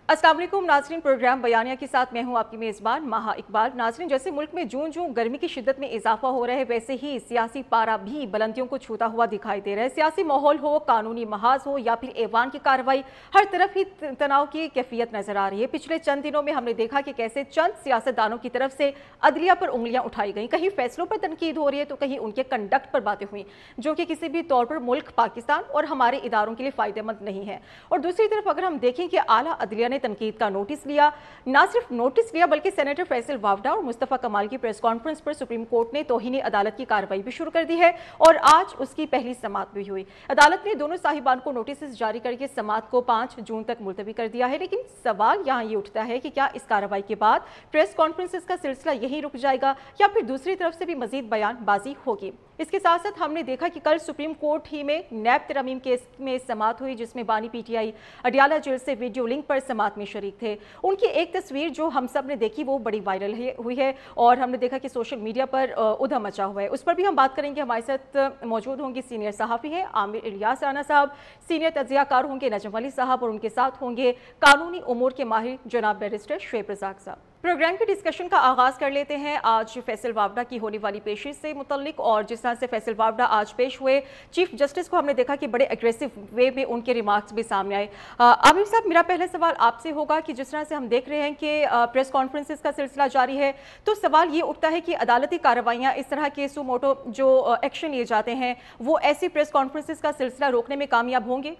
अस्सलाम वालेकुम नाज़रीन, प्रोग्राम बयानिया के साथ मैं हूं आपकी मेज़बान माहा इकबाल। नाज़रीन, जैसे मुल्क में जूं जूं गर्मी की शिद्दत में इजाफा हो रहा है, वैसे ही सियासी पारा भी बुलंदियों को छूता हुआ दिखाई दे रहा है। सियासी माहौल हो, कानूनी महाज हो या फिर ऐवान की कार्रवाई, हर तरफ ही तनाव की कैफियत नजर आ रही है। पिछले चंद दिनों में हमने देखा कि कैसे चंद सियासतदानों की तरफ से अदलिया पर उंगलियां उठाई गई। कहीं फैसलों पर तनकीद हो रही है तो कहीं उनके कंडक्ट पर बातें हुई, जो कि किसी भी तौर पर मुल्क पाकिस्तान और हमारे इदारों के लिए फायदेमंद नहीं है। और दूसरी तरफ अगर हम देखें कि आला अदलिया ने तनकीद का नोटिस लिया, ना सिर्फ नोटिस लिया बल्कि सेनेटर फैसल वावडा और मुस्तफा कमाल की प्रेस कॉन्फ्रेंस पर सुप्रीम कोर्ट ने तौहीन अदालत की कार्रवाई भी शुरू कर दी है और आज उसकी पहली समाअत भी हुई। अदालत ने दोनों साहिबान को नोटिस जारी करके समाअत को 5 जून तक मुलतवी कर दिया है। लेकिन सवाल यहाँ ये उठता है कि क्या इस कार्रवाई के बाद प्रेस कॉन्फ्रेंसेस का सिलसिला यही रुक जाएगा या फिर दूसरी तरफ से भी मजीद बयानबाजी होगी। इसके साथ साथ हमने देखा कि कल सुप्रीम कोर्ट ही में नैब तरमीम केस में समाअत हुई, जिसमें बानी पीटीआई अडियाला जेल से वीडियो लिंक पर समाअत में शरीक थे। उनकी एक तस्वीर जो हम सब ने देखी वो बड़ी वायरल हुई है और हमने देखा कि सोशल मीडिया पर उधम मचा हुआ है। उस पर भी हम बात करेंगे। हमारे साथ मौजूद होंगे सीनियर सहाफ़ी हैं आमिर इलियास राना साहब, सीनियर तज्ज़ियाकार होंगे नजम अली साहब और उनके साथ होंगे कानूनी उमूर के माहिर जनाब बैरिस्टर शुएब रज़ाक साहब। प्रोग्राम के डिस्कशन का आगाज़ कर लेते हैं आज फैसल वावडा की होने वाली पेशी से मुतल्लिक। और जिस तरह से फैसल वावडा आज पेश हुए, चीफ जस्टिस को हमने देखा कि बड़े एग्रेसिव वे में उनके रिमार्क्स भी सामने आए। आमिर साहब, मेरा पहला सवाल आपसे होगा कि जिस तरह से हम देख रहे हैं कि प्रेस कॉन्फ्रेंसेस का सिलसिला जारी है, तो सवाल ये उठता है कि अदालती कार्रवाइयाँ, इस तरह के सू मोटो जो एक्शन लिए जाते हैं, वो ऐसी प्रेस कॉन्फ्रेंसेस का सिलसिला रोकने में कामयाब होंगे?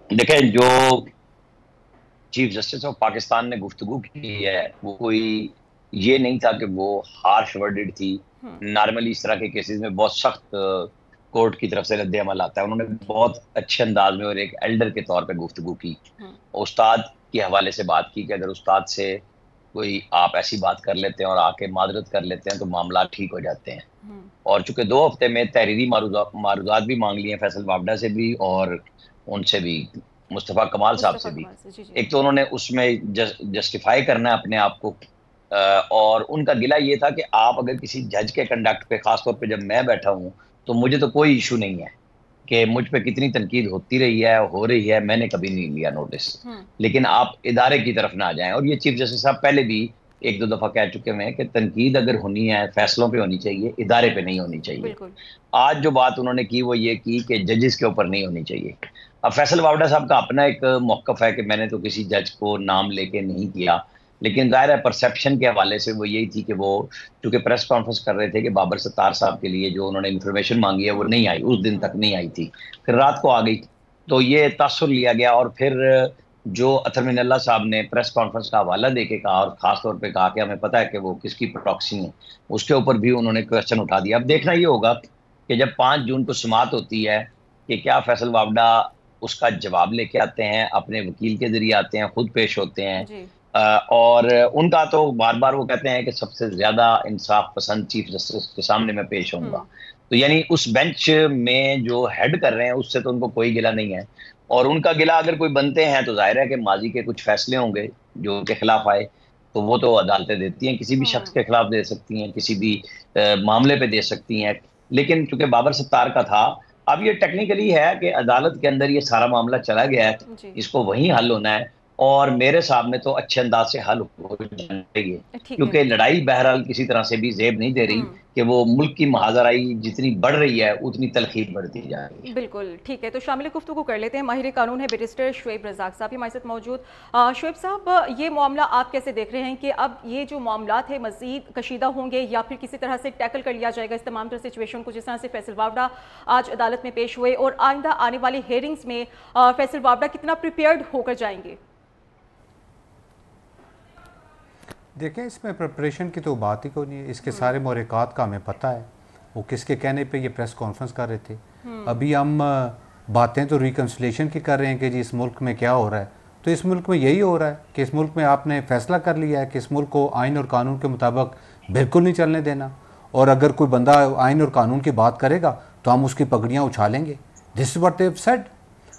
देखें, जो चीफ जस्टिस ऑफ पाकिस्तान ने गुफ्तगू की है वो कोई ये नहीं था कि वो हार्श वर्डेड थी। नॉर्मली इस तरह के केसेस में बहुत सख्त कोर्ट की तरफ से रद्द अमल आता है। उन्होंने बहुत अच्छे अंदाज में और एक एल्डर के तौर पे गुफ्तगू की, उस्ताद के हवाले से बात की कि अगर उस्ताद से कोई आप ऐसी बात कर लेते हैं और आके मादरत कर लेते हैं तो मामला ठीक हो जाते हैं। और चूंकि 2 हफ्ते में तहरीरी मारूदात भी मांग लिए हैं फैसल वावडा से भी और उनसे भी, मुस्तफा कमाल साहब से भी। एक तो उन्होंने उसमें जस्टिफाई करना है अपने आप को, और उनका गिला ये था कि आप अगर किसी जज के कंडक्ट पे, खासतौर पे जब मैं बैठा हूँ तो मुझे तो कोई इशू नहीं है कि मुझ पे कितनी तनकीद होती रही है, हो रही है, मैंने कभी नहीं लिया नोटिस, लेकिन आप इदारे की तरफ ना आ जाएं। और ये चीफ जस्टिस साहब पहले भी 1-2 दफा कह चुके हैं कि तनकीद अगर होनी है फैसलों पे होनी चाहिए, इदारे पे नहीं होनी चाहिए। आज जो बात उन्होंने की वो ये की कि जजेस के ऊपर नहीं होनी चाहिए। अब फैसल वावडा साहब का अपना एक मौक़िफ़ है कि मैंने तो किसी जज को नाम लेके नहीं किया, लेकिन ज़ाहिर है परसेप्शन के हवाले से वो यही थी कि वो चूँकि प्रेस कॉन्फ्रेंस कर रहे थे कि बाबर सत्तार साहब के लिए जो उन्होंने इन्फॉर्मेशन मांगी है वो नहीं आई, उस दिन तक नहीं आई थी, फिर रात को आ गई, तो ये तासुर लिया गया। और फिर जो अतर मिनल्ला साहब ने प्रेस कॉन्फ्रेंस का हवाला दे के कहा और ख़ास तौर पर कहा कि हमें पता है कि वो किसकी प्रॉक्सी है, उसके ऊपर भी उन्होंने क्वेश्चन उठा दिया। अब देखना ये होगा कि जब 5 जून को समाअत होती है कि क्या फैसल वावडा उसका जवाब लेके आते हैं, अपने वकील के जरिए आते हैं, खुद पेश होते हैं। और उनका तो बार बार वो कहते हैं कि सबसे ज्यादा इंसाफ पसंद चीफ जस्टिस के सामने मैं पेश होऊंगा, तो यानी उस बेंच में जो हेड कर रहे हैं उससे तो उनको कोई गिला नहीं है। और उनका गिला अगर कोई बनते हैं तो जाहिर है कि माजी के कुछ फैसले होंगे जो उनके खिलाफ आए, तो वो तो अदालतें देती हैं, किसी भी शख्स के खिलाफ दे सकती हैं, किसी भी मामले पे दे सकती हैं। लेकिन चूंकि बाबर सत्तार का था, अब ये टेक्निकली है कि अदालत के अंदर ये सारा मामला चला गया है, इसको वहीं हल होना है और मेरे सामने तो अच्छे अंदाज से हल हो जाना चाहिए, क्योंकि लड़ाई बहरहाल किसी तरह से भी जेब नहीं दे रही कि वो मुल्क की महाजराई जितनी बढ़ रही है उतनी तलखीर बढ़ती जा रही है। बिल्कुल ठीक है, तो शामिल गुफ्तगू कर लेते हैं। माहिर कानून है बैरिस्टर शुएब रज़ाक साहब हमारे साथ मौजूद। शुएब साहब, ये मामला आप कैसे देख रहे हैं कि अब ये जो मामलात है मज़ीद कशीदा होंगे या फिर किसी तरह से टैकल कर लिया जाएगा इस तमाम तरह सिचुएशन को, जिस तरह से फैसल वावडा आज अदालत में पेश हुए, और आइंदा आने वाली हेयरिंग्स में फैसल वावडा कितना प्रिपेयर्ड होकर जाएंगे? देखें, इसमें प्रिपरेशन की तो बात ही कोई नहीं है। इसके सारे मोहरिकात का हमें पता है, वो किसके कहने पे ये प्रेस कॉन्फ्रेंस कर रहे थे। अभी हम बातें तो रिकन्सिलेशन की कर रहे हैं कि जी इस मुल्क में क्या हो रहा है, तो इस मुल्क में यही हो रहा है कि इस मुल्क में आपने फैसला कर लिया है कि इस मुल्क को आइन और कानून के मुताबिक बिल्कुल नहीं चलने देना, और अगर कोई बंदा आइन और कानून की बात करेगा तो हम उसकी पगड़ियाँ उछालेंगे। This is what they have said.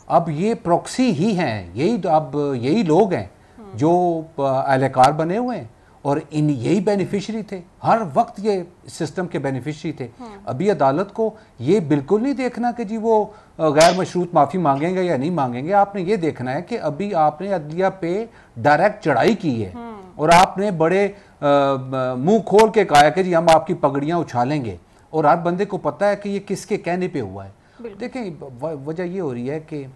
अब ये प्रॉक्सी ही हैं, यही लोग हैं जो एहलकार बने हुए हैं और इन यही बेनिफिशरी थे, हर वक्त ये सिस्टम के बेनिफिशरी थे। अभी अदालत को ये बिल्कुल नहीं देखना कि जी वो गैर मशरूत माफ़ी मांगेंगे या नहीं मांगेंगे। आपने ये देखना है कि अभी आपने अदलिया पे डायरेक्ट चढ़ाई की है और आपने बड़े मुंह खोल के कहा है कि जी हम आपकी पगड़ियाँ उछालेंगे, और हर बंदे को पता है कि ये किसके कहने पे हुआ है। देखें वजह ये हो रही है कि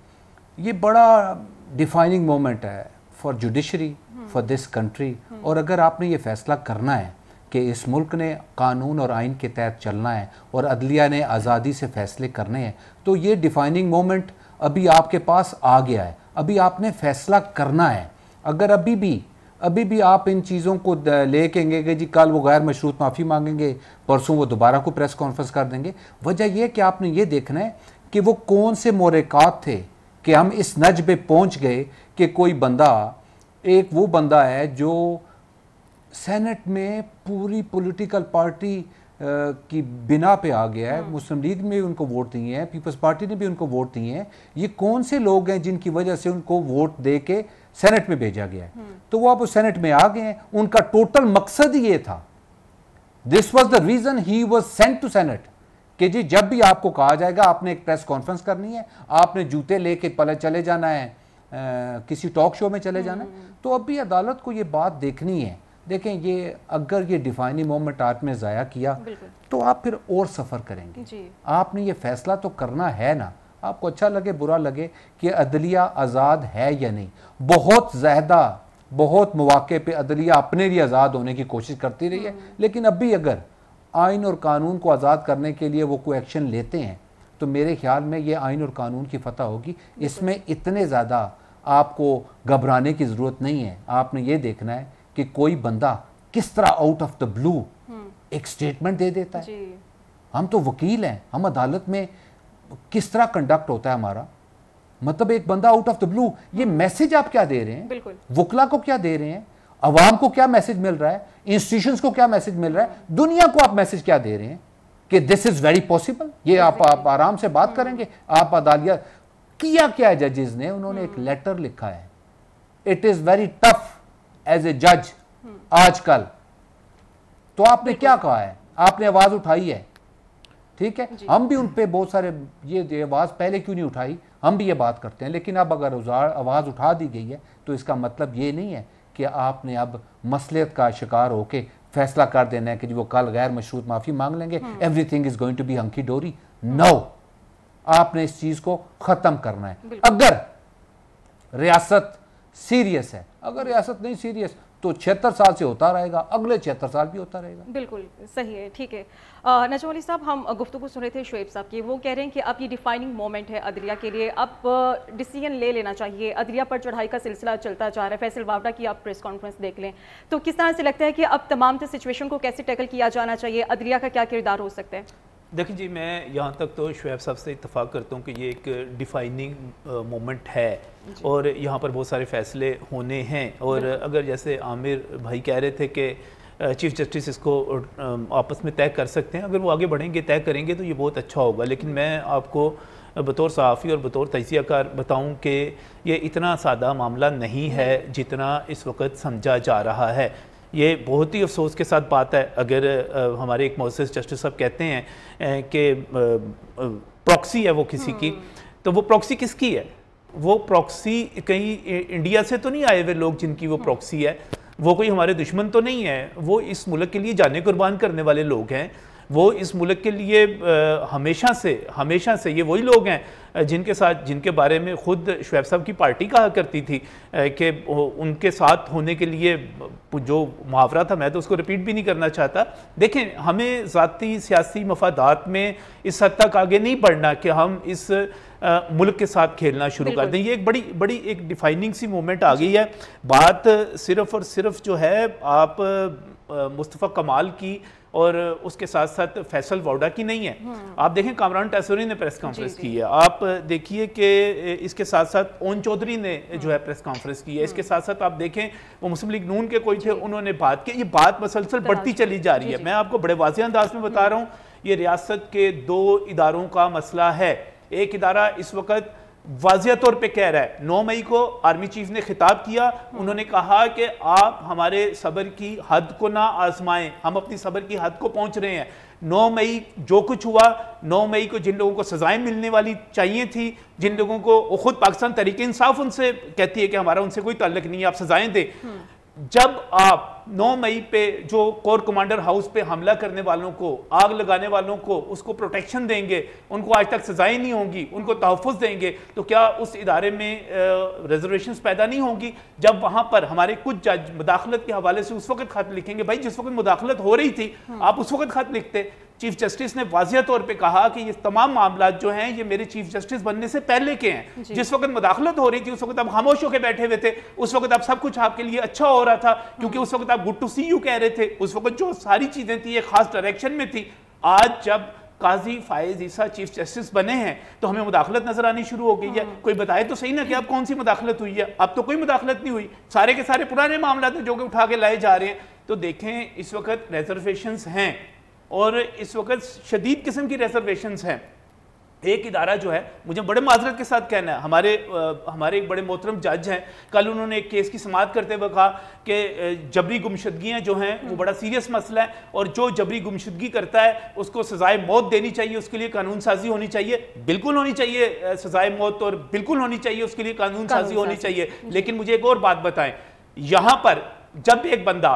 ये बड़ा डिफाइनिंग मोमेंट है for judiciary, for this country. और अगर आपने ये फैसला करना है कि इस मुल्क ने कानून और आइन के तहत चलना है और अदलिया ने आज़ादी से फैसले करने हैं, तो ये डिफाइनिंग मोमेंट अभी आपके पास आ गया है। अभी आपने फैसला करना है। अगर अभी भी आप इन चीज़ों को लेकेंगे कि जी कल वो गैर मशरूत माफ़ी मांगेंगे, परसों वो दोबारा को प्रेस कॉन्फ्रेंस कर देंगे, वजह यह कि आपने ये देखना है कि वो कौन से मोरेकात थे कि हम इस नज पे पहुंच गए कि कोई बंदा, एक वो बंदा है जो सेनेट में पूरी पॉलिटिकल पार्टी की बिना पे आ गया है। मुस्लिम लीग में भी उनको वोट दिए हैं, पीपल्स पार्टी ने भी उनको वोट दिए हैं। ये कौन से लोग हैं जिनकी वजह से उनको वोट दे के सेनेट में भेजा गया है? तो वो अब सेनेट में आ गए हैं। उनका टोटल मकसद ही ये था, this was the reason he was sent to senate, कि जी जब भी आपको कहा जाएगा आपने एक प्रेस कॉन्फ्रेंस करनी है, आपने जूते लेके पले चले जाना है, किसी टॉक शो में चले जाना है। तो अब भी अदालत को ये बात देखनी है। देखें, ये अगर ये डिफाइनिंग मोमेंट आपने ज़ाया किया तो आप फिर और सफ़र करेंगे जी। आपने ये फैसला तो करना है ना, आपको अच्छा लगे बुरा लगे कि अदलिया आज़ाद है या नहीं। बहुत मौके पे अदलिया अपने लिए आज़ाद होने की कोशिश करती रही है, लेकिन अभी अगर आइन और कानून को आज़ाद करने के लिए वो कोई एक्शन लेते हैं तो मेरे ख्याल में ये आइन और कानून की फतह होगी। इसमें इतने ज़्यादा आपको घबराने की ज़रूरत नहीं है। आपने ये देखना है कि कोई बंदा किस तरह आउट ऑफ द ब्लू एक स्टेटमेंट दे देता है। हम तो वकील हैं, हम अदालत में किस तरह कंडक्ट होता है हमारा, मतलब एक बंदा आउट ऑफ द ब्लू, ये मैसेज आप क्या दे रहे हैं, वकला को क्या दे रहे हैं, अवाम को क्या मैसेज मिल रहा है, इंस्टीट्यूशंस को क्या मैसेज मिल रहा है, दुनिया को आप मैसेज क्या दे रहे हैं कि दिस इज वेरी पॉसिबल। ये आप आराम से बात करेंगे। आप अदालिया किया क्या है जजेस ने, उन्होंने एक लेटर लिखा है, it is very tough as a जज आजकल। तो आपने क्या कहा है, आपने आवाज उठाई है, ठीक है। हम भी उन पे बहुत सारे ये आवाज पहले क्यों नहीं उठाई, हम भी ये बात करते हैं, लेकिन अब अगर आवाज उठा दी गई है तो इसका मतलब ये नहीं है कि आपने अब मसलियत का शिकार होके फैसला कर देना है कि वो कल गैर मशरूत माफी मांग लेंगे, everything is going to be hunky dory. No, आपने इस चीज को खत्म करना है। अगर रियासत सीरियस है, अगर रियासत नहीं सीरियस तो 76 साल से होता रहेगा, अगले 76 साल भी होता रहेगा। बिल्कुल सही है, ठीक है। नजम अली साहब, हम गुफ्तगू सुन रहे थे शुएब साहब की, वो कह रहे हैं कि अब ये डिफाइनिंग मोमेंट है अदलिया के लिए, अब डिसीजन ले लेना चाहिए। अदलिया पर चढ़ाई का सिलसिला चलता जा रहा है। फैसल वावड़ा की आप प्रेस कॉन्फ्रेंस देख लें, तो किस तरह से लगता है कि अब तमाम सिचुएशन को कैसे टैकल किया जाना चाहिए, अदलिया का क्या किरदार हो सकता है? देखिए जी, मैं यहाँ तक तो शुएब साहब से इत्तफाक करता हूँ कि ये एक डिफाइनिंग मोमेंट है और यहाँ पर बहुत सारे फैसले होने हैं। और अगर जैसे आमिर भाई कह रहे थे कि चीफ जस्टिस इसको आपस में तय कर सकते हैं, अगर वो आगे बढ़ेंगे, तय करेंगे तो ये बहुत अच्छा होगा। लेकिन मैं आपको बतौर सहाफ़ी और बतौर तजियाकार बताऊँ कि ये इतना सादा मामला नहीं है जितना इस वक्त समझा जा रहा है। ये बहुत ही अफसोस के साथ बात है, अगर हमारे एक मोअज़्ज़िज़ जस्टिस साहब कहते हैं कि प्रॉक्सी है वो किसी की, तो वो प्रॉक्सी किसकी है? वो प्रॉक्सी कहीं इंडिया से तो नहीं आए हुए लोग जिनकी वो प्रॉक्सी है, वो कोई हमारे दुश्मन तो नहीं है, वो इस मुल्क के लिए जाने कुर्बान करने वाले लोग हैं। वो इस मुल्क के लिए हमेशा से ये वही लोग हैं जिनके बारे में ख़ुद शुएब साहब की पार्टी कहा करती थी कि उनके साथ होने के लिए जो मुहावरा था, मैं तो उसको रिपीट भी नहीं करना चाहता। देखें, हमें ज़ाती सियासी मफादात में इस हद तक आगे नहीं बढ़ना कि हम इस मुल्क के साथ खेलना शुरू कर दें। ये एक बड़ी एक डिफाइनिंग सी मोमेंट आ गई है। बात सिर्फ़ और सिर्फ जो है आप मुस्तफ़ा कमाल की और उसके साथ साथ फैसल वावड़ा की नहीं है। आप देखें, कामरान टैसूरी ने प्रेस कॉन्फ्रेंस की है, आप देखिए कि इसके साथ साथ ओन चौधरी ने जो है प्रेस कॉन्फ्रेंस की है, इसके साथ साथ आप देखें वो मुस्लिम लीग नून के कोई थे, उन्होंने बात की। ये बात मसलसल बढ़ती चली जा रही है। मैं आपको बड़े वाज़ेह अंदाज में बता रहा हूँ, ये रियासत के 2 इदारों का मसला है। एक इदारा इस वक्त वाज़िया तौर पे कह रहा है। 9 मई को आर्मी चीफ ने खिताब किया, उन्होंने कहा कि आप हमारे सब्र की हद को ना आजमाएं, हम अपनी सब्र की हद को पहुंच रहे हैं। 9 मई जो कुछ हुआ, 9 मई को जिन लोगों को सजाएं मिलने वाली चाहिए थी, जिन लोगों को खुद पाकिस्तान तहरीक इंसाफ उनसे कहती है कि हमारा उनसे कोई ताल्लुक नहीं है, आप सजाएं दें। जब आप 9 मई पे जो कोर कमांडर हाउस पे हमला करने वालों को, आग लगाने वालों को, उसको प्रोटेक्शन देंगे, उनको आज तक सजाएं नहीं होंगी, उनको तहफ़्फ़ुज़ देंगे, तो क्या उस इदारे में रिजर्वेशंस पैदा नहीं होंगी? जब वहाँ पर हमारे कुछ जज मुदाखलत के हवाले से उस वक्त खत लिखेंगे, भाई जिस वक्त मुदाखलत हो रही थी आप उस वक्त खत लिखते। चीफ जस्टिस ने वाज़िया तौर पे कहा कि ये तमाम मामला जो हैं ये मेरे चीफ जस्टिस बनने से पहले के हैं। जिस वक्त मुदाखलत हो रही थी उस वक्त आप खामोश होकर बैठे हुए थे, उस वक्त आप सब कुछ आपके लिए अच्छा हो रहा था, क्योंकि उस वक्त आप गुड टू सी यू कह रहे थे, उस वक्त जो सारी चीजें थी ये खास डायरेक्शन में थी। आज जब काजी फायज ईसा चीफ जस्टिस बने हैं तो हमें मुदाखलत नजर आनी शुरू हो गई है। कोई बताए तो सही ना कि अब कौन सी मुदाखलत हुई है? अब तो कोई मुदाखलत नहीं हुई, सारे के सारे पुराने मामला जो कि उठा के लाए जा रहे हैं। तो देखें, इस वक्त रिजर्वेशंस हैं और इस वक्त शदीद किस्म की रिजर्वेशंस हैं। एक इदारा जो है, मुझे बड़े माजरत के साथ कहना है, हमारे एक बड़े मोहतरम जज हैं, कल उन्होंने एक केस की समाअत करते हुए कहा कि जबरी गुमशुदगियाँ जो हैं वो बड़ा सीरियस मसला है और जो जबरी गुमशुदगी करता है उसको सजाए मौत देनी चाहिए, उसके लिए कानून साजी होनी चाहिए, बिल्कुल होनी चाहिए सजाए मौत, और बिल्कुल होनी चाहिए उसके लिए कानून साजी होनी चाहिए। लेकिन मुझे एक और बात बताएं, यहाँ पर जब एक बंदा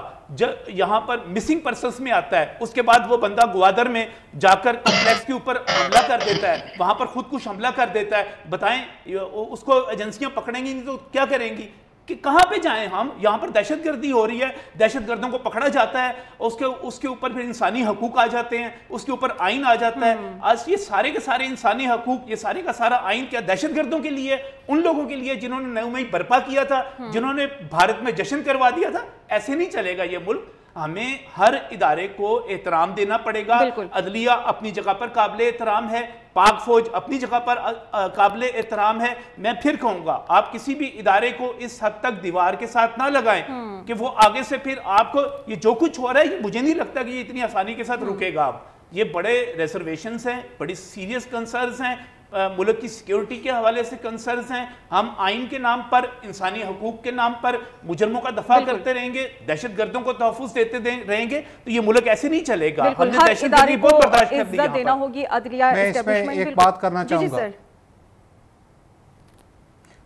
यहाँ पर मिसिंग पर्सन्स में आता है, उसके बाद वो बंदा ग्वादर में जाकर कॉम्प्लेक्स के ऊपर हमला कर देता है, वहां पर खुदकुश हमला कर देता है, बताएं उसको एजेंसियां पकड़ेंगी नहीं तो क्या करेंगी कि कहां पे जाएं हम? यहाँ पर दहशतगर्दी हो रही है, दहशतगर्दों को पकड़ा जाता है, उसके ऊपर फिर इंसानी हकूक आ जाते हैं, उसके ऊपर आइन आ जाता है। आज ये सारे के सारे इंसानी हकूक, ये सारे का सारा आइन क्या दहशतगर्दों के लिए, उन लोगों के लिए जिन्होंने 9 मई बर्पा किया था, जिन्होंने भारत में जश्न करवा दिया था? ऐसे नहीं चलेगा ये मुल्क। हमें हर इदारे को एहतराम देना पड़ेगा। अदलिया अपनी जगह पर काबिल एहतराम है, पाक फौज अपनी जगह पर काबिल एहतराम है। मैं फिर कहूंगा, आप किसी भी इदारे को इस हद तक दीवार के साथ ना लगाएं कि वो आगे से फिर आपको ये जो कुछ हो रहा है, ये मुझे नहीं लगता कि ये इतनी आसानी के साथ रुकेगा। अब ये बड़े रिजर्वेशंस हैं, बड़ी सीरियस कंसर्न्स हैं, मुल्क की सिक्योरिटी के हवाले से कंसर्न्स हैं। हम आइन के नाम पर, इंसानी हकूक के नाम पर मुजरमों का दफा करते रहेंगे, दहशतगर्दों को तहफ़्फ़ुज़ देते रहेंगे, तो ये मुल्क ऐसे नहीं चलेगा। हमने दहशतगर्दी बहुत बर्दाश्त कर दी। देना होगी अदलिया एस्टेब्लिशमेंट। एक बात करना चाहूँगा,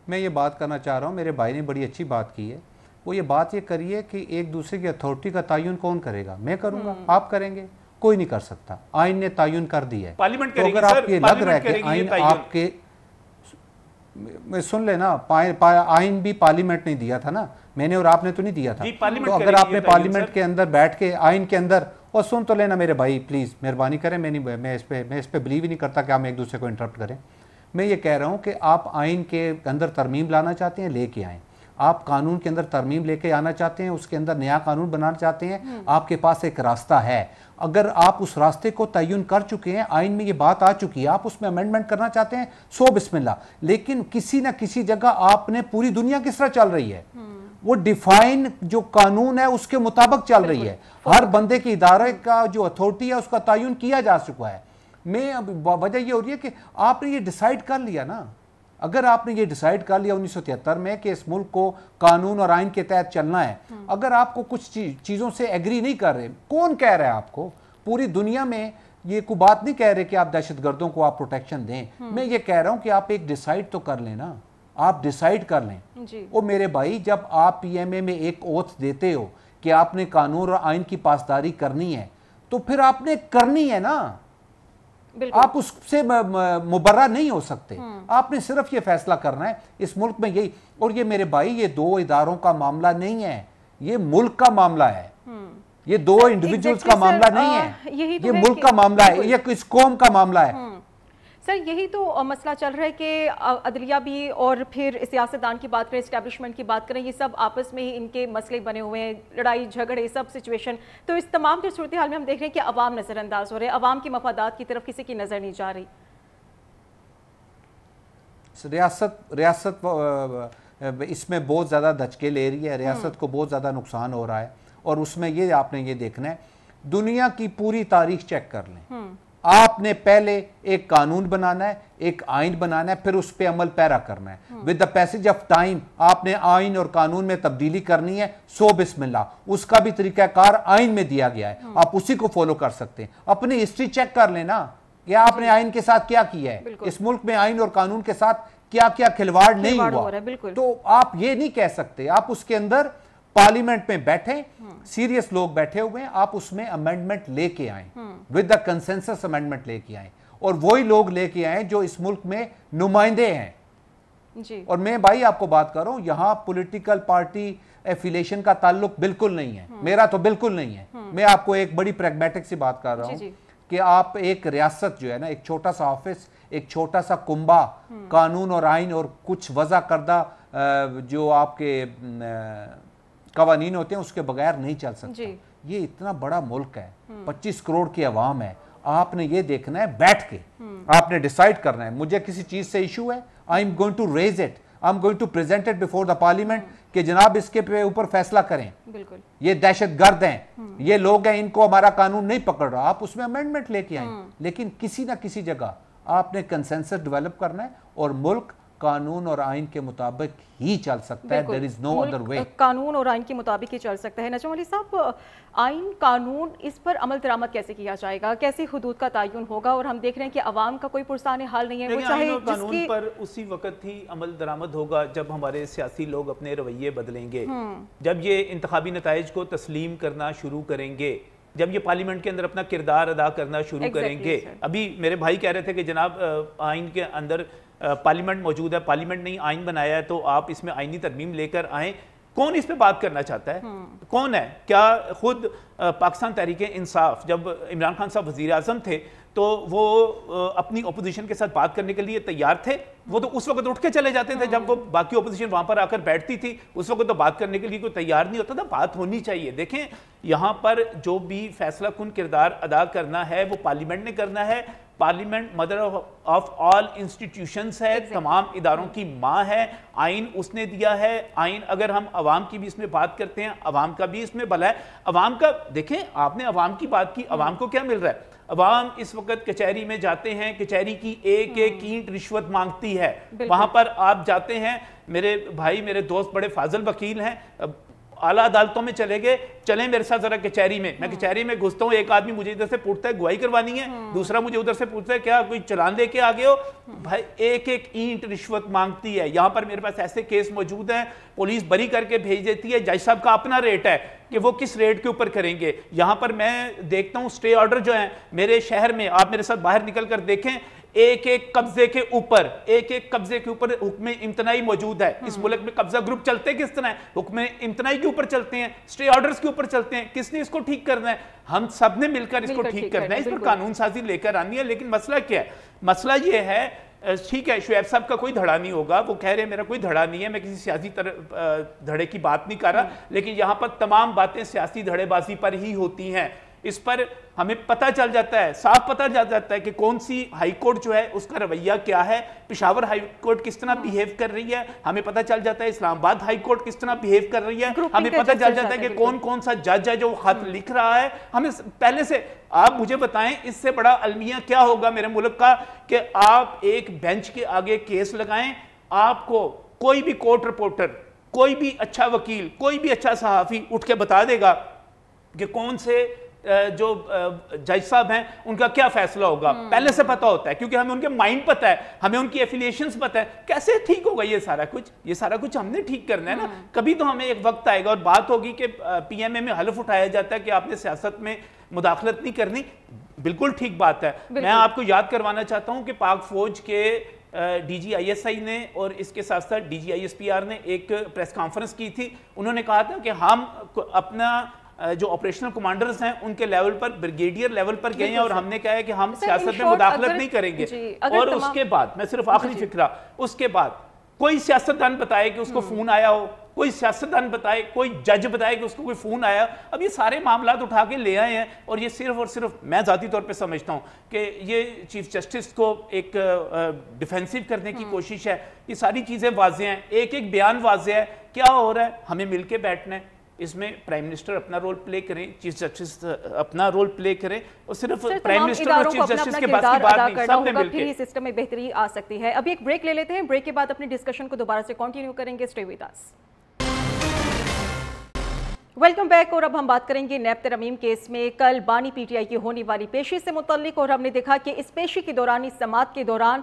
मैं ये बात करना चाह रहा हूँ, मेरे भाई ने बड़ी अच्छी बात की है। वो ये बात ये करिए कि एक दूसरे की अथॉरिटी का तयन कौन करेगा? मैं करूँगा, आप करेंगे, कोई नहीं कर सकता। आइन ने तयन कर दिया है। पार्लियामेंट तो अगर आपको ये लग रहा है कि आइन आपके, मैं सुन लेना, आइन भी पार्लियामेंट ने दिया था ना, मैंने और आपने तो नहीं दिया था। तो अगर आपने पार्लियामेंट के अंदर बैठ के आइन के अंदर, और सुन तो लेना मेरे भाई, प्लीज मेहरबानी करें, मैं इस पे बिलीव ही नहीं करता कि हम एक दूसरे को इंटरप्ट करें। मैं ये कह रहा हूँ कि आप आइन के अंदर तरमीम लाना चाहते हैं, लेके आएँ। आप कानून के अंदर तरमीम लेके आना चाहते हैं, उसके अंदर नया कानून बनाना चाहते हैं, आपके पास एक रास्ता है। अगर आप उस रास्ते को तयन कर चुके हैं, आइन में ये बात आ चुकी है, आप उसमें अमेंडमेंट करना चाहते हैं, सो बिस्मिल्लाह। लेकिन किसी ना किसी जगह आपने, पूरी दुनिया किस तरह चल रही है, वो डिफाइन जो कानून है उसके मुताबिक चल रही है। हर बंदे के इदारे का जो अथॉरिटी है उसका तयन किया जा चुका है। वजह ये हो रही है कि आपने ये डिसाइड कर लिया ना, अगर आपने ये डिसाइड कर लिया 1973 में कि इस मुल्क को कानून और आइन के तहत चलना है, अगर आपको कुछ चीज़ों से एग्री नहीं कर रहे, कौन कह रहा है आपको? पूरी दुनिया में ये कोई बात नहीं कह रहे कि आप दहशतगर्दों को आप प्रोटेक्शन दें। मैं ये कह रहा हूं कि आप एक डिसाइड तो कर लें ना, आप डिसाइड कर लें। ओ मेरे भाई, जब आप PMA में एक ओथ देते हो कि आपने कानून और आइन की पासदारी करनी है, तो फिर आपने करनी है ना, आप उससे मुबर्रा नहीं हो सकते। आपने सिर्फ ये फैसला करना है इस मुल्क में यही। और ये मेरे भाई, ये दो इदारों का मामला नहीं है, ये मुल्क का मामला है, ये दो इंडिविजुअल्स का मामला नहीं है, ये मुल्क का मामला है, ये इस कौम का मामला है। सर, यही तो मसला चल रहा है कि अदलिया भी और फिर सियासतदान की बात करें, इस्टेब्लिशमेंट की बात करें, ये सब आपस में ही इनके मसले बने हुए हैं, लड़ाई झगड़े सब सिचुएशन। तो इस तमाम जो सूरत हाल में हम देख रहे हैं कि अवाम नज़रअंदाज हो रहे हैं, अवाम की मफादात की तरफ किसी की नज़र नहीं जा रही। रियासत इसमें बहुत ज़्यादा दचके ले रही है, रियासत को बहुत ज़्यादा नुकसान हो रहा है। और उसमें ये आपने ये देखना है, दुनिया की पूरी तारीख चेक कर लें, आपने पहले एक कानून बनाना है, एक आइन बनाना है, फिर उस पर अमल पैरा करना है। With the passage of time आपने आइन और कानून में तब्दीली करनी है, सो बिस्मिल्लाह। उसका भी तरीकाकार आइन में दिया गया है, आप उसी को फॉलो कर सकते हैं। अपनी हिस्ट्री चेक कर लेना कि आपने आइन के साथ क्या किया है, इस मुल्क में आइन और कानून के साथ क्या क्या खिलवाड़ नहीं हुआ। तो आप ये नहीं कह सकते, आप उसके अंदर पार्लियामेंट में बैठे, सीरियस लोग बैठे हुए हैं, आप उसमें अमेंडमेंट लेके आए, विद द कंसेंसस अमेंडमेंट लेके आए, और वही लोग लेके आए जो इस मुल्क में नुमाइंदे हैं जी। और मैं भाई आपको बात कर रहा हूं, यहां पॉलिटिकल पार्टी एफिलिएशन का ताल्लुक बिल्कुल नहीं है, मेरा तो बिल्कुल नहीं है। मैं आपको एक बड़ी प्रैग्मेटिक सी बात कर रहा हूं कि आप एक रियासत जो है ना, एक छोटा सा ऑफिस, एक छोटा सा कुंबा, कानून और आइन और कुछ वजह करदा जो आपके कवानीन होते हैं उसके बगैर नहीं चल सकता। ये इतना बड़ा मुल्क है, 25 करोड़ की आवाम है, आपने ये देखना है बैठ के, आपने डिसाइड करना है मुझे किसी चीज से इशू है, I am going to raise it, I am going to present it before the parliament कि जनाब इसके ऊपर फैसला करें। बिल्कुल। ये दहशतगर्द हैं, ये लोग हैं, इनको हमारा कानून नहीं पकड़ रहा, आप उसमें अमेंडमेंट लेके आए। लेकिन किसी ना किसी जगह आपने कंसेंसस डेवलप करना है और मुल्क कानून और आइन के मुताबिक ही चल सकता है। There is no other way. कानून और आइन के मुताबिक ही चल सकता है। नजम अली साहब, आइन कानून इस पर अमल दरामद कैसे किया जाएगा, कैसे हुदूद का तयन होगा? और हम देख रहे हैं कि अवाम का कोई पुरसाने हाल नहीं है, वो चाहे कानून पर उसी वक्त ही अमल दरामद होगा जब हमारे सियासी लोग अपने रवैये बदलेंगे, जब ये इंतखाबी नताइज को तस्लीम करना शुरू करेंगे, जब ये पार्लियामेंट के अंदर अपना किरदार अदा करना शुरू करेंगे। अभी मेरे भाई कह रहे थे कि जनाब आइन के अंदर पार्लियामेंट मौजूद है, पार्लियामेंट ने आइन बनाया है तो आप इसमें आइनी तरमीम लेकर आए। कौन इस पे बात करना चाहता है? कौन है? क्या खुद पाकिस्तान तहरीक इंसाफ, जब इमरान खान साहब वजीर आजम थे तो वो अपनी ओपोजिशन के साथ बात करने के लिए तैयार थे? वो तो उस वक्त उठ के चले जाते थे जब वो बाकी ओपोजिशन वहां पर आकर बैठती थी, उस वक्त तो बात करने के लिए कोई तैयार नहीं होता था। बात होनी चाहिए। देखें, यहाँ पर जो भी फैसला कुन किरदार अदा करना है वो पार्लियामेंट ने करना है। Parliament mother of all institutions है, तमाम इदारों की माँ है। आइन उसने दिया है। आइन अगर हम अवाम की भी इसमें बात करते हैं, अवाम का भी इसमें भला है। अवाम का देखें, आपने अवाम की बात की, अवाम को क्या मिल रहा है? अवाम इस वक्त कचहरी में जाते हैं, कचहरी की एक एक ईंट रिश्वत मांगती है। वहां पर आप जाते हैं, मेरे भाई मेरे दोस्त बड़े फाजिल वकील हैं, आला अदालतों में चले गए, चलें मेरे साथ जरा कचहरी में। मैं कचहरी में घुसता हूँ, एक आदमी मुझे इधर से पूछता है गवाही करवानी है, दूसरा मुझे उधर से पूछता है क्या कोई चलान लेके आ गए हो। भाई एक एक ईंट रिश्वत मांगती है। यहाँ पर मेरे पास ऐसे केस मौजूद हैं, पुलिस बरी करके भेज देती है, जज साहब का अपना रेट है कि वो किस रेट के ऊपर करेंगे। यहाँ पर मैं देखता हूँ स्टे ऑर्डर जो है मेरे शहर में, आप मेरे साथ बाहर निकल कर देखें, एक एक कब्जे के ऊपर, एक एक कब्जे के ऊपर हुक्म इम्तनाई मौजूद है। इस मुल्क में कब्जा ग्रुप चलते किस तरह है? हुक्म इम्तनाई के ऊपर चलते हैं, स्टे ऑर्डर्स के ऊपर चलते हैं। किसने इसको ठीक करना है? हम सब ने मिलकर इसको ठीक करना है, इस पर कानून साजी लेकर आनी है। लेकिन मसला क्या है? मसला ये है, ठीक है शुएब साहब का कोई धड़ा नहीं होगा, वो कह रहे हैं मेरा कोई धड़ा नहीं है, मैं किसी सियासी धड़े की बात नहीं कर रहा, लेकिन यहां पर तमाम बातें सियासी धड़ेबाजी पर ही होती हैं। इस पर हमें पता चल जाता है, साफ पता चल जाता है कि कौन सी हाई कोर्ट जो है उसका रवैया क्या है, पेशावर हाई कोर्ट किस तरह बिहेव कर रही है, हमें पता चल जाता है इस्लामाबाद हाई कोर्ट किस तरह बिहेव कर रही है, हमें पता चल जाता है कि कौन कौन सा जज है जो खत लिख रहा है। हमें पहले से, आप मुझे बताएं इससे बड़ा अलमिया क्या होगा मेरे मुल्क का कि आप एक बेंच के आगे केस लगाएं, आपको कोई भी कोर्ट रिपोर्टर, कोई भी अच्छा वकील, कोई भी अच्छा सहाफी उठ के बता देगा कि कौन से जो जज साहब हैं उनका क्या फैसला होगा। पहले से पता होता है क्योंकि हमें उनके माइंड पता है, हमें उनकी एफिलिएशंस पता है। कैसे ठीक होगा ये सारा कुछ? ये सारा कुछ हमने ठीक करना है ना। कभी तो हमें एक वक्त आएगा और बात होगी कि पीएमए में हलफ उठाया जाता है कि आपने सियासत में मुदाखलत नहीं करनी। बिल्कुल ठीक बात है। मैं आपको याद करवाना चाहता हूं कि पाक फौज के DGISI ने और इसके साथ साथ DGISPR ने एक प्रेस कॉन्फ्रेंस की थी। उन्होंने कहा था कि हम अपना जो ऑपरेशनल कमांडर्स हैं उनके लेवल पर, ब्रिगेडियर लेवल पर गए हैं और हमने कहा है कि हम सियासत में मुदाखलत नहीं करेंगे। और उसके बाद मैं सिर्फ आखिरी फिक्रा, उसके बाद कोई सियासतदान बताए कि उसको फोन आया हो, कोई सियासतदान बताए, कोई जज बताए कि उसको कोई फोन आया। अब ये सारे मामला उठा के ले आए हैं और ये सिर्फ और सिर्फ मैं जाती तौर पे समझता हूँ कि ये चीफ जस्टिस को एक डिफेंसिव करने की कोशिश है। ये सारी चीजें वाज़ेह हैं, एक एक बयान वाज़ेह है। क्या हो रहा है? हमें मिलके बैठना है, इसमें प्राइम मिनिस्टर अपना रोल प्ले करें, चीफ जस्टिस अपना रोल प्ले करें, और सिर्फ प्राइम मिनिस्टर और चीफ जस्टिस के पास की बात नहीं, सबने मिलकर फिर सिस्टम में बेहतरी आ सकती है। अभी एक ब्रेक ले लेते हैं, ब्रेक के बाद अपनी डिस्कशन को दोबारा से कंटिन्यू करेंगे। Stay with us. Welcome back. और अब हम बात करेंगे नैब तरमीम केस में कल बानी पीटीआई की होने वाली पेशी से मुतल्लिक। और हमने देखा कि इस पेशी के दौरान, इस समाअत के दौरान,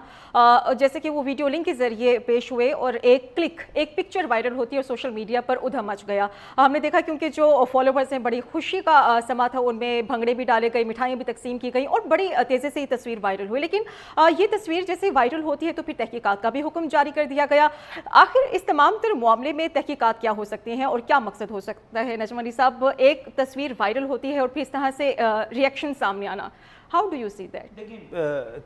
जैसे कि वो वीडियो लिंक के जरिए पेश हुए और एक पिक्चर वायरल होती है और सोशल मीडिया पर उधम मच गया। हमने देखा क्योंकि जो फॉलोवर्स हैं, बड़ी खुशी का समा था, उनमें भंगड़े भी डाले गए, मिठाइयाँ भी तकसीम की गई और बड़ी तेज़ी से ये तस्वीर वायरल हुई। लेकिन ये तस्वीर जैसे वायरल होती है तो फिर तहकीकात का भी हुक्म जारी कर दिया गया। आखिर इस तमाम तर मामले में तहकीकात क्या हो सकती हैं और क्या मकसद हो सकता है? नजम अली साहब, एक तस्वीर वायरल होती है और फिर इस तरह से रिएक्शन सामने आना, how do you see that? देखिए,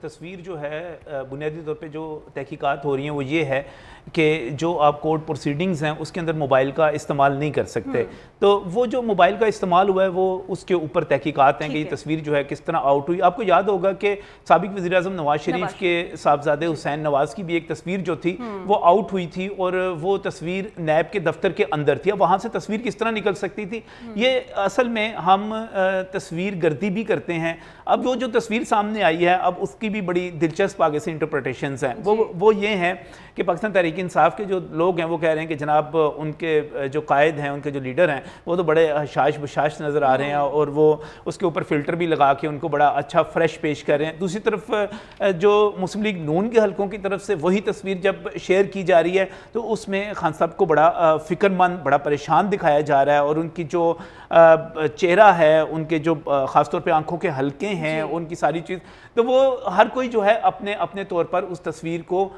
तस्वीर जो है, बुनियादी तौर पे जो तहकीकात हो रही हैं वो ये है कि जो आप कोर्ट प्रोसीडिंग्स हैं उसके अंदर मोबाइल का इस्तेमाल नहीं कर सकते। तो वो जो मोबाइल का इस्तेमाल हुआ है वो उसके ऊपर तहकीकात हैं कि ये तस्वीर जो है किस तरह आउट हुई। आपको याद होगा कि साबिक वज़ीर-ए-आज़म नवाज शरीफ के साहबजादे हुसैन नवाज की भी एक तस्वीर जो थी वो आउट हुई थी और वो तस्वीर नैब के दफ्तर के अंदर थी। अब वहाँ से तस्वीर किस तरह निकल सकती थी? ये असल में हम तस्वीर गर्दी भी करते हैं। अब वो जो तस्वीर सामने आई है, अब उसकी भी बड़ी दिलचस्प आगे से इंटरप्रिटेशंस हैं। वो ये हैं कि पाकिस्तान तहरीक इंसाफ के जो लोग हैं वो कह रहे हैं कि जनाब उनके जो कायद हैं, उनके जो लीडर हैं, वो तो बड़े हशाश बशाश नज़र आ रहे हैं और वो उसके ऊपर फ़िल्टर भी लगा के उनको बड़ा अच्छा फ्रेश पेश कर रहे हैं। दूसरी तरफ जो मुस्लिम लीग नून के हलकों की तरफ से वही तस्वीर जब शेयर की जा रही है तो उसमें खान साहब को बड़ा फ़िक्रमंद, बड़ा परेशान दिखाया जा रहा है और उनकी जो चेहरा है, उनके जो ख़ासतौर पर आँखों के हल्के हैं, उनकी सारी चीज़, तो वो हर कोई जो है अपने अपने तौर पर उस तस्वीर को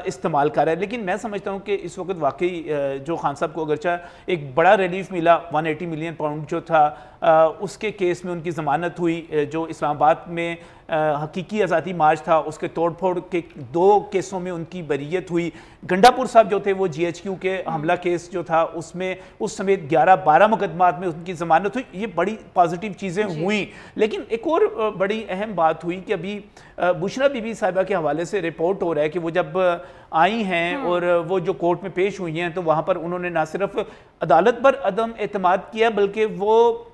इस्तेमाल कर रहा है। लेकिन मैं समझता हूँ कि इस वक्त वाकई जो खान साहब को अगरचा एक बड़ा रिलीफ मिला, 180 मिलियन पाउंड जो था उसके केस में उनकी ज़मानत हुई, जो इस्लामाबाद में हकीकी आज़ादी मार्च था उसके तोड़फोड़ के 2 केसों में उनकी बरीयत हुई। गंडापुर साहब जो थे वो GHQ के हमला केस जो था उसमें उस समेत 11-12 मुकदमात में उनकी ज़मानत हुई। ये बड़ी पॉजिटिव चीज़ें हुई। लेकिन एक और बड़ी अहम बात हुई कि अभी बुशरा बीबी साहिबा के हवाले से रिपोर्ट हो रहा है कि वो जब आई हैं और वो जो कोर्ट में पेश हुई हैं तो वहाँ पर उन्होंने ना सिर्फ अदालत पर अदम एतमाद किया बल्कि वो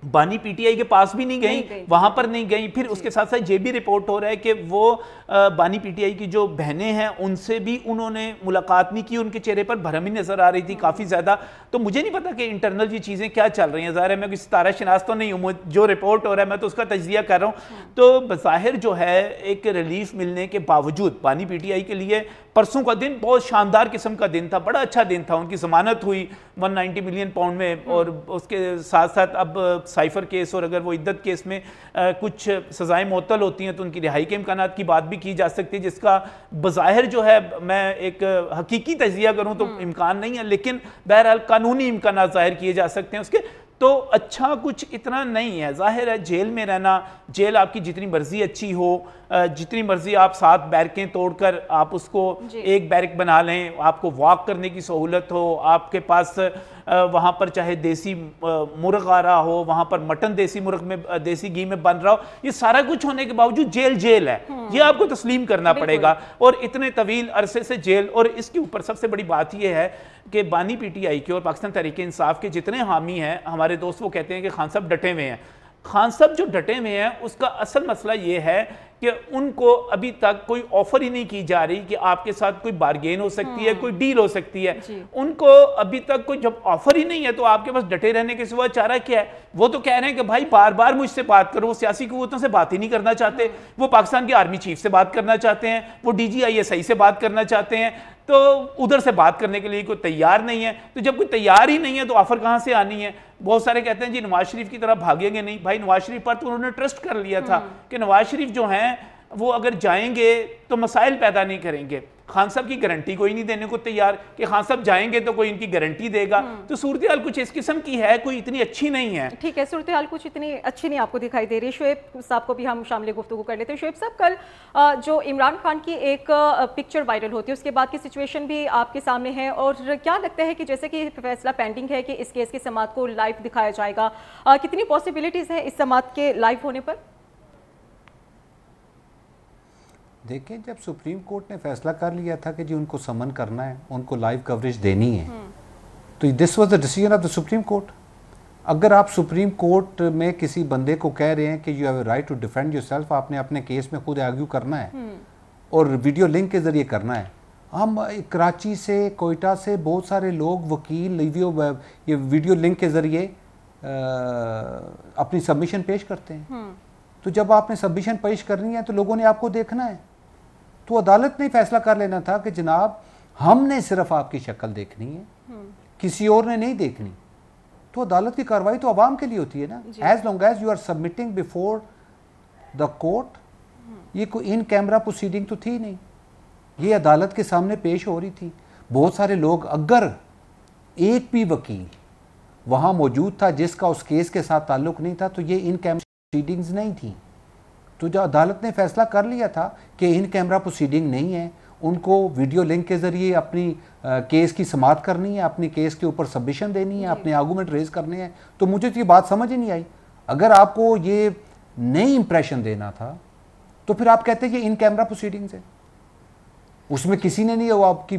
बानी पीटीआई के पास भी नहीं गई, वहां पर नहीं गई। फिर उसके साथ साथ ये भी रिपोर्ट हो रहा है कि वो बानी पीटीआई की जो बहनें हैं उनसे भी उन्होंने मुलाकात नहीं की, उनके चेहरे पर भरम ही नजर आ रही थी काफ़ी ज़्यादा। तो मुझे नहीं पता कि इंटरनल ये चीज़ें क्या चल रही हैं। ज़ाहिर है मैं कोई सितारा शनास तो नहीं हूँ, जो रिपोर्ट हो रहा है मैं तो उसका तज्जिया कर रहा हूँ। तो बज़ाहिर जो है एक रिलीफ मिलने के बावजूद बानी पीटीआई के लिए परसों का दिन बहुत शानदार किस्म का दिन था, बड़ा अच्छा दिन था। उनकी ज़मानत हुई 190 मिलियन पाउंड में और उसके साथ साथ अब साइफर केस और अगर वो इद्दत केस में कुछ सजाएं मुअत्तल होती हैं तो उनकी रिहाई के इम्कानात की बात भी की जा सकती है, जिसका बज़ाहिर जो है मैं एक हकीकी तजिया करूँ तो इम्कान नहीं है, लेकिन बहरहाल कानूनी इम्कानात ज़ाहिर किए जा सकते हैं उसके। तो अच्छा कुछ इतना नहीं है। जाहिर है जेल में रहना, जेल आपकी जितनी मर्जी अच्छी हो, जितनी मर्जी आप 7 बैरकें तोड़कर आप उसको एक बैरक बना लें, आपको वॉक करने की सहूलत हो, आपके पास वहाँ पर चाहे देसी मुर्ग आ रहा हो, वहाँ पर मटन देसी मुर्ग में देसी घी में बन रहा हो, ये सारा कुछ होने के बावजूद जेल है, ये आपको तस्लीम करना पड़ेगा। और इतने तवील अरसे से जेल, और इसके ऊपर सबसे बड़ी बात यह है कि बानी पीटीआई के और पाकिस्तान तहरीक इंसाफ के जितने हामी हैं, हमारे दोस्त वो कहते हैं कि खान साहब डटे हुए हैं। खान साहब जो डटे हुए हैं उसका असल मसला ये है कि उनको अभी तक कोई ऑफर ही नहीं की जा रही कि आपके साथ कोई बार्गेन हो सकती है, कोई डील हो सकती है। उनको अभी तक कोई जब ऑफर ही नहीं है तो आपके पास डटे रहने के सिवा चारा क्या है? वो तो कह रहे हैं कि भाई बार बार मुझसे बात करो। वो सियासी कुव्वतों से बात ही नहीं करना चाहते, वो पाकिस्तान के आर्मी चीफ से बात करना चाहते हैं, वो DGISI से बात करना चाहते हैं, तो उधर से बात करने के लिए कोई तैयार नहीं है। तो जब कोई तैयार ही नहीं है तो ऑफर कहां से आनी है? बहुत सारे कहते हैं जी नवाज शरीफ की तरह भागेंगे नहीं। भाई नवाज शरीफ पर तो उन्होंने ट्रस्ट कर लिया था कि नवाज शरीफ जो हैं वो अगर जाएंगे तो मसाइल पैदा नहीं करेंगे। खान साहब की गारंटी कोई नहीं देने को तैयार कि खान साहब जाएंगे तो कोई इनकी गारंटी देगा। तो सूरत हाल कुछ इस किस्म की है, कोई इतनी अच्छी नहीं है। ठीक है, सूरत हाल कुछ इतनी अच्छी नहीं आपको दिखाई दे रही। शुएब साहब को भी हम शामिल गुफ्तगू कर लेते हैं। शुएब साहब, कल जो इमरान खान की एक पिक्चर वायरल होती है उसके बाद की सिचुएशन भी आपके सामने है, और क्या लगता है कि जैसे कि फैसला पेंडिंग है कि इस केस की समाअत को लाइव दिखाया जाएगा, कितनी पॉसिबिलिटीज है इस समाअत के लाइव होने पर? देखिए, जब सुप्रीम कोर्ट ने फैसला कर लिया था कि जी उनको समन करना है, उनको लाइव कवरेज देनी है, तो this was the decision of the supreme court. अगर आप सुप्रीम कोर्ट में किसी बंदे को कह रहे हैं कि you have a right to defend yourself, आपने अपने केस में खुद आर्ग्यू करना है और वीडियो लिंक के जरिए करना है। हम कराची से, कोयटा से बहुत सारे लोग वकील ये वीडियो लिंक के जरिए अपनी सबमिशन पेश करते हैं। तो जब आपने सबमिशन पेश करनी है तो लोगों ने आपको देखना है। तो अदालत ने फैसला कर लेना था कि जनाब हमने सिर्फ आपकी शक्ल देखनी है, किसी और ने नहीं देखनी। तो अदालत की कार्रवाई तो आवाम के लिए होती है ना। As long as you are submitting before the court, ये कोई इन कैमरा प्रोसीडिंग तो थी नहीं, ये अदालत के सामने पेश हो रही थी। बहुत सारे लोग, अगर एक भी वकील वहाँ मौजूद था जिसका उस केस के साथ ताल्लुक नहीं था, तो ये इन कैमरा प्रोसीडिंग्स नहीं थी। तो जो अदालत ने फैसला कर लिया था कि इन कैमरा प्रोसीडिंग नहीं है, उनको वीडियो लिंक के ज़रिए अपनी केस की समाअत करनी है, अपनी केस के ऊपर सबमिशन देनी है, अपने आर्गूमेंट रेज करने हैं। तो मुझे तो ये बात समझ ही नहीं आई। अगर आपको ये नई इंप्रेशन देना था तो फिर आप कहते हैं कि इन कैमरा प्रोसीडिंग्स है, उसमें किसी ने नहीं वो आपकी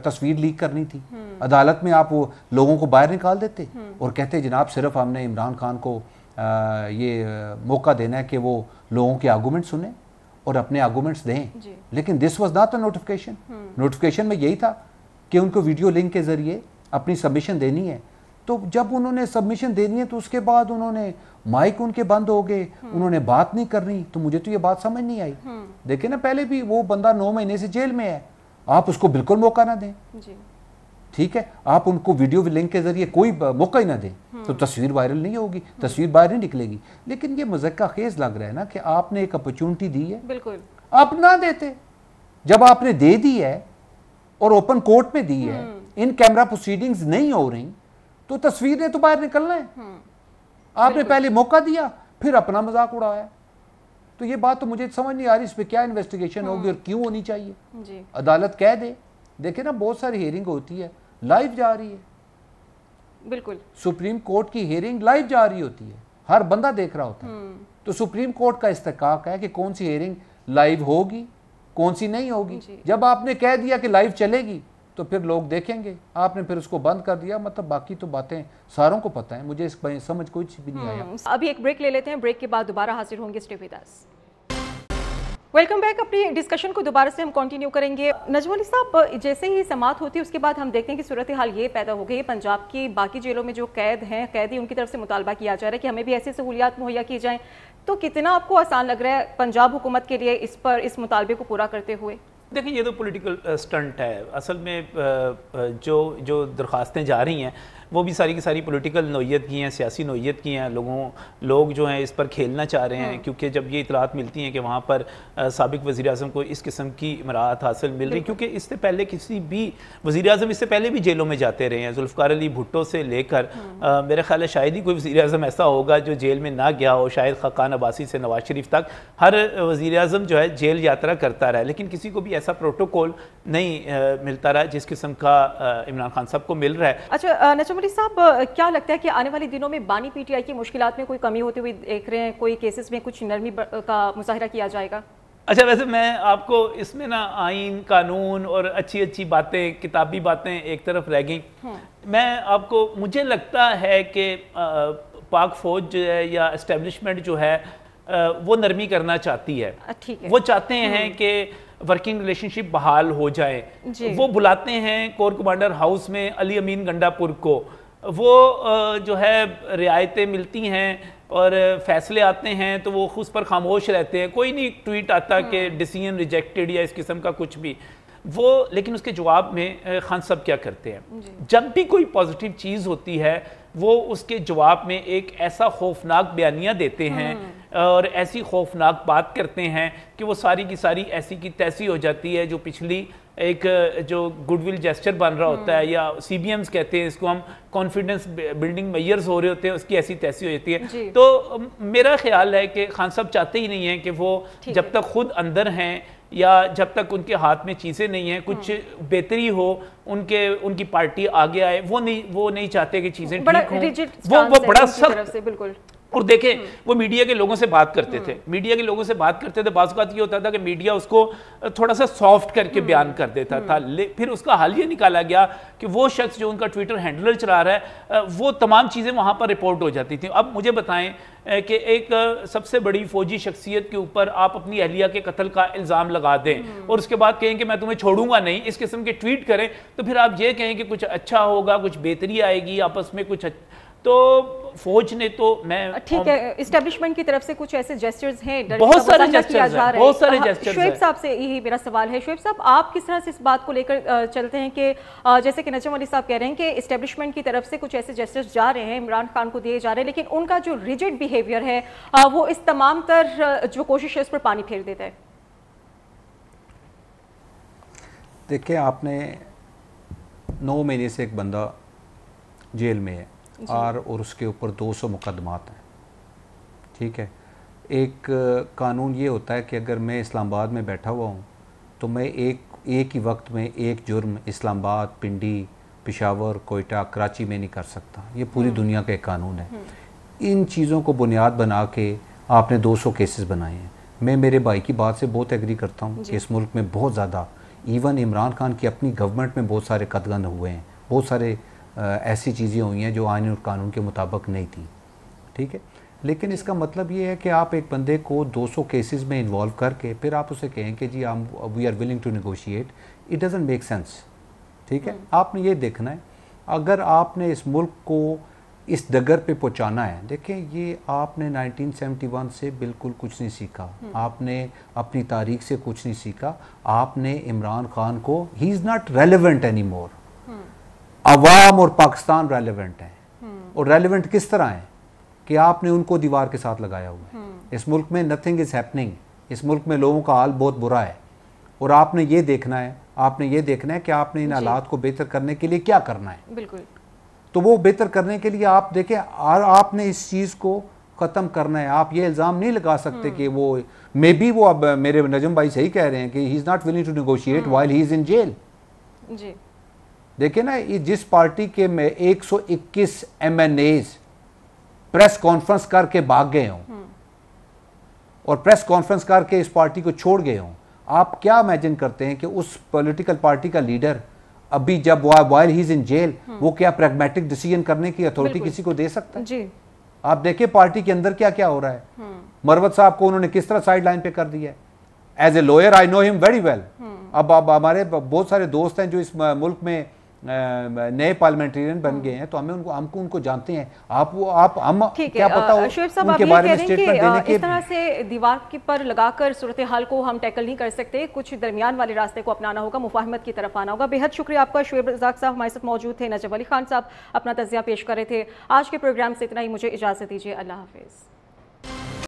तस्वीर लीक करनी थी। अदालत में आप वो लोगों को बाहर निकाल देते और कहते जनाब सिर्फ हमने इमरान खान को ये मौका देना है कि वो लोगों के आर्गूमेंट सुने और अपने आर्गूमेंट्स दें। लेकिन this was not a notification. Notification में यही था कि उनको वीडियो लिंक के जरिए अपनी सबमिशन देनी है। तो जब उन्होंने सबमिशन देनी है तो उसके बाद उन्होंने माइक उनके बंद हो गए, उन्होंने बात नहीं करनी। तो मुझे तो ये बात समझ नहीं आई। देखिए ना, पहले भी वो बंदा 9 महीने से जेल में है, आप उसको बिल्कुल मौका ना दें। ठीक है, आप उनको वीडियो लिंक के जरिए कोई मौका ही ना दें तो तस्वीर वायरल नहीं होगी, तस्वीर बाहर नहीं निकलेगी। लेकिन ये मज़क्का खेज लग रहा है ना कि आपने एक अपॉर्चुनिटी दी है, बिल्कुल आप ना देते। जब आपने दे दी है और ओपन कोर्ट में दी है, इन कैमरा प्रोसीडिंग्स नहीं हो रही, तो तस्वीर ने तो बाहर निकलना है। आपने पहले मौका दिया, फिर अपना मजाक उड़ाया। तो ये बात तो मुझे समझ नहीं आ रही, इस पर क्या इन्वेस्टिगेशन होगी और क्यों होनी चाहिए। अदालत कह दे। देखिए ना, बहुत सारी हियरिंग होती है, लाइव जा रही है। बिल्कुल, सुप्रीम कोर्ट की हियरिंग लाइव जा रही होती है, हर बंदा देख रहा होता है। तो सुप्रीम कोर्ट का इस्तेकाक है कि कौन सी हियरिंग लाइव होगी, कौन सी नहीं होगी। जब आपने कह दिया कि लाइव चलेगी तो फिर लोग देखेंगे, आपने फिर उसको बंद कर दिया, मतलब बाकी तो बातें सारों को पता है। मुझे इस समझ कुछ भी नहीं आया। अभी एक ब्रेक ले लेते हैं, ब्रेक के बाद दोबारा हाजिर होंगे। Stay with us. Welcome back. अपनी डिस्कशन को दोबारा से हम कंटिन्यू करेंगे। नजम अली साहब, जैसे ही समाप्त होती है उसके बाद हम देखते हैं कि सूरत हाल ये पैदा हो गई है, पंजाब की बाकी जेलों में जो कैद हैं, कैदी, उनकी तरफ से मुतालबा किया जा रहा है कि हमें भी ऐसी सहूलियात मुहैया की जाएं। तो कितना आपको आसान लग रहा है पंजाब हुकूमत के लिए इस मुतालबे को पूरा करते हुए? देखिए, ये तो पॉलिटिकल स्टंट है। असल में जो दरख्वास्तें जा रही हैं वो भी सारी की सारी पॉलिटिकल नौयत की हैं, सियासी नौयत की हैं। लोग जो हैं इस पर खेलना चाह रहे हैं, क्योंकि जब ये इतलात मिलती हैं कि वहाँ पर साबिक वज़ीर आज़म को इस किस्म की इमरात हासिल मिल रही, क्योंकि इससे पहले किसी भी वज़ीर आज़म इससे पहले भी जेलों में जाते रहे हैं। जुल्फ़िकार अली भुट्टो से लेकर मेरे ख्याल है शायद ही कोई वज़ीर आज़म ऐसा होगा जो जेल में ना गया हो। शायद ख़ाक़ान अब्बासी से नवाज शरीफ तक हर वज़ीर आज़म जो है जेल यात्रा करता रहा है, लेकिन किसी को भी ऐसा प्रोटोकॉल नहीं मिलता रहा जिस किस्म का इमरान खान साहब को मिल रहा है। अच्छा नजम अली साहब, क्या लगता है कि आने वाले दिनों में बानी पीटीआई की मुश्किलात में कोई कमी होती हुई देख रहे हैं? कोई केसेस में कुछ नरमी का मुजाहिरा किया जाएगा? अच्छा, वैसे मैं आपको इसमें ना आइन, कानून और अच्छी अच्छी बातें, किताबी बातें एक तरफ रह गई। मैं आपको, मुझे लगता है कि पाक फौज जो है या एस्टेब्लिशमेंट जो है वो नरमी करना चाहती है। ठीक है, वो चाहते हैं कि वर्किंग रिलेशनशिप बहाल हो जाए। वो बुलाते हैं कोर कमांडर हाउस में अली अमीन गंडापुर को, वो जो है रियायतें मिलती हैं और फैसले आते हैं तो वो उस पर खामोश रहते हैं। कोई नहीं ट्वीट आता कि डिसीजन रिजेक्टेड या इस किस्म का कुछ भी वो। लेकिन उसके जवाब में खान साहब क्या करते हैं, जब भी कोई पॉजिटिव चीज़ होती है वो उसके जवाब में एक ऐसा खौफनाक बयानिया देते हैं और ऐसी खौफनाक बात करते हैं कि वो सारी की सारी ऐसी की तैसी हो जाती है। जो पिछली एक जो गुडविल जेस्चर बन रहा होता है, या CBMs कहते हैं इसको हम, कॉन्फिडेंस बिल्डिंग मेजर्स हो रहे होते हैं, उसकी ऐसी तैसी हो जाती है। तो मेरा ख्याल है कि खान साहब चाहते ही नहीं है कि वो जब तक खुद अंदर हैं या जब तक उनके हाथ में चीज़ें नहीं हैं, कुछ बेहतरी हो, उनकी पार्टी आगे आए, वो नहीं चाहते कि चीज़ें ठीक हों। वो बड़ा सख्त और देखें वो मीडिया के लोगों से बात करते थे, मीडिया के लोगों से बात करते थे, बात ये होता था कि मीडिया उसको थोड़ा सा सॉफ्ट करके बयान कर देता था। फिर उसका हल ये निकाला गया कि वो शख्स जो उनका ट्विटर हैंडलर चला रहा है वो तमाम चीज़ें वहाँ पर रिपोर्ट हो जाती थी। अब मुझे बताएं कि एक सबसे बड़ी फौजी शख्सियत के ऊपर आप अपनी अहलिया के कत्ल का इल्ज़ाम लगा दें और उसके बाद कहें कि मैं तुम्हें छोड़ूंगा नहीं, इस किस्म के ट्वीट करें, तो फिर आप ये कहें कि कुछ अच्छा होगा, कुछ बेहतरी आएगी आपस में कुछ, तो फौज ने तो मैं ठीक है, इस्टेब्लिशमेंट की तरफ से कुछ ऐसे जेस्चर्स हैं, बहुत सारे जेस्चर्स हैं, बहुत सारे जेस्चर्स हैं। शुएब साहब से यही मेरा सवाल है। शुएब साहब, आप किस तरह से इस बात को लेकर चलते हैं कि जैसे कि नजम अली साहब कह रहे हैं कि इस्टेब्लिशमेंट की तरफ से कुछ ऐसे जेस्चर्स जा रहे हैं, इमरान खान को दिए जा रहे हैं, लेकिन उनका जो रिजिड बिहेवियर है वो इस तमाम तर जो कोशिश है उस पर पानी फेर देता है? देखिए, आपने 9 महीने से एक बंदा जेल में है और उसके ऊपर 200 मुकदमात हैं, ठीक है। एक कानून ये होता है कि अगर मैं इस्लामाबाद में बैठा हुआ हूँ तो मैं एक ही वक्त में एक जुर्म इस्लामाबाद, पिंडी, पेशावर, कोयटा, कराची में नहीं कर सकता। ये पूरी दुनिया का एक कानून है। इन चीज़ों को बुनियाद बना के आपने 200 केसेस बनाए हैं। मैं मेरे भाई की बात से बहुत एग्री करता हूँ कि इस मुल्क में बहुत ज़्यादा, इवन इमरान खान की अपनी गवर्नमेंट में बहुत सारे कदगन हुए हैं, बहुत सारे ऐसी चीज़ें हुई हैं जो आईन और कानून के मुताबिक नहीं थी, ठीक है। लेकिन इसका मतलब ये है कि आप एक बंदे को 200 केसेस में इन्वॉल्व करके फिर आप उसे कहें कि जी we are willing to negotiate, it doesn't make sense, ठीक है। आपने ये देखना है, अगर आपने इस मुल्क को इस डगर पे पहुंचाना है, देखें ये आपने 1971 से बिल्कुल कुछ नहीं सीखा, आपने अपनी तारीख से कुछ नहीं सीखा। आपने इमरान खान को, ही is not relevant any more. अवाम और पाकिस्तान रेलिवेंट है, और रेलिवेंट किस तरह है कि आपने उनको दीवार के साथ लगाया हुआ है। इस मुल्क में नथिंग इज हैपनिंग, इस मुल्क में लोगों का हाल बहुत बुरा है, और आपने ये देखना है, आपने ये देखना है कि आपने इन हालात को बेहतर करने के लिए क्या करना है। बिल्कुल। तो वो बेहतर करने के लिए आप देखें, आपने इस चीज़ को ख़त्म करना है। आप ये इल्ज़ाम नहीं लगा सकते कि वो मे बी वो, अब मेरे नजम भाई सही कह रहे हैं कि he is not willing to negotiate while he is in jail. जी देखिए ना, ये जिस पार्टी के में 121 MNAs प्रेस कॉन्फ्रेंस करके भाग गए हों और प्रेस कॉन्फ्रेंस करके इस पार्टी को छोड़ गए हों, आप क्या इमेजिन करते हैं कि उस पॉलिटिकल पार्टी का लीडर अभी जब while he is in jail, वो क्या प्रैग्मेटिक डिसीजन करने की अथॉरिटी किसी को दे सकता है? जी। आप देखिए पार्टी के अंदर क्या क्या हो रहा है। मरवत साहब को उन्होंने किस तरह साइड लाइन पे कर दिया है। As a lawyer I know him very well. अब हमारे बहुत सारे दोस्त हैं जो इस मुल्क में नए पार्लियामेंटेरियन बन गए हैं, तो हमको उनको जानते हैं। हम क्या पता हो उनके बारे में स्टेटमेंट देने के। इस तरह से दीवार के पर लगाकर सूरत हाल को हम टैकल नहीं कर सकते, कुछ दरमियान वाले रास्ते को अपनाना होगा, मुफाहमत की तरफ आना होगा। बेहद शुक्रिया आपका। शुएब रज़ाक साहब हमारे साथ मौजूद थे, नजम अली खान साहब अपना तज़िया पेश कर रहे थे। आज के प्रोग्राम से इतना ही, मुझे इजाज़त दीजिए, अल्लाह हाफिज़।